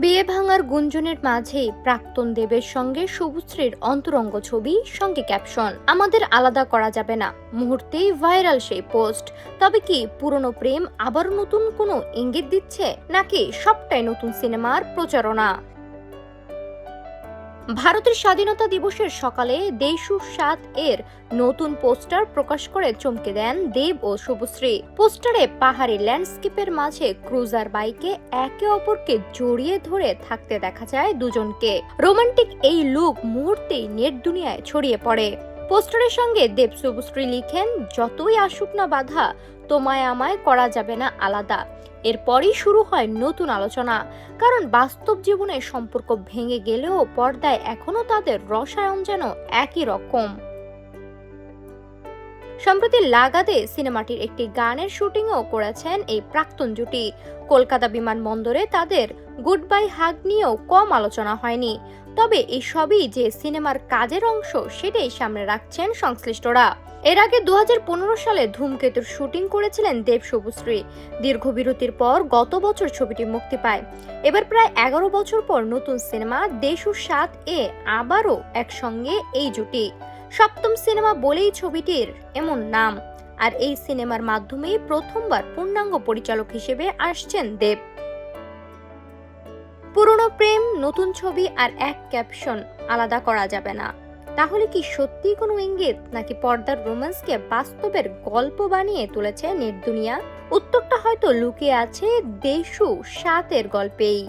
বিয়ে ভাঙার গুঞ্জনের মাঝেই প্রাক্তন দেবের সঙ্গে শুভশ্রীর অন্তরঙ্গ ছবি, সঙ্গে ক্যাপশন আমাদের আলাদা করা যাবে না। মুহূর্তেই ভাইরাল সেই পোস্ট। তবে কি পুরনো প্রেম আবার নতুন কোনো ইঙ্গিত দিচ্ছে, নাকি সবটাই নতুন সিনেমার প্রচারণা? ভারতের স্বাধীনতা দিবসের সকালে দেশু ৭ এর নতুন পোস্টার প্রকাশ করে চমকে দেন দেব ও শুভশ্রী। পোস্টারে পাহাড়ি ল্যান্ডস্কেপের মাঝে ক্রুজার বাইকে একে অপরকে জড়িয়ে ধরে থাকতে দেখা যায় দুজনকে। রোমান্টিক এই লুক মুহূর্তেই নেট দুনিয়ায় ছড়িয়ে পড়ে। পোস্টারের সঙ্গে দেব শুভশ্রী লিখেন, যতই আসুক না বাধা, তোমায় আমায় করা যাবে না আলাদা। এরপরই শুরু হয় নতুন আলোচনা, কারণ বাস্তব জীবনে সম্পর্ক ভেঙে গেলেও পর্দায় এখনো তাদের রসায়ন যেন একই রকম। সম্প্রতি লাগাদে সিনেমাটির একটি গানের শুটিংও করেছেন এই প্রাক্তন জুটি। কলকাতা বিমানবন্দরে তাদের গুড বাই হাগ নিয়েও কম আলোচনা হয়নি। তবে এই সবই যে সিনেমার কাজের অংশ, সেটাই সামনে রাখছেন সংশ্লিষ্টরা। এর আগে ২০১৫ সালে ধূমকেতুর শুটিং করেছিলেন দেব শুভশ্রী। দীর্ঘ বিরতির পর গত বছর ছবিটি মুক্তি পায়। এবার প্রায় ১১ বছর পর নতুন সিনেমা দেশু ৭ এ আবারও একসঙ্গে এই জুটি। সপ্তম সিনেমা বলেই ছবিটির এমন নাম। আর এই সিনেমার মাধ্যমেই প্রথমবার পূর্ণাঙ্গ পরিচালক হিসেবে আসছেন দেব। পুরনো প্রেম, নতুন ছবি আর এক ক্যাপশন, আলাদা করা যাবে না। তাহলে কি সত্যি কোনো ইঙ্গিত, নাকি পর্দার রোম্যান্সকে বাস্তবের গল্প বানিয়ে তুলেছে নেট দুনিয়া? উত্তরটা হয়তো লুকিয়ে আছে দেশু ৭ এর গল্পেই।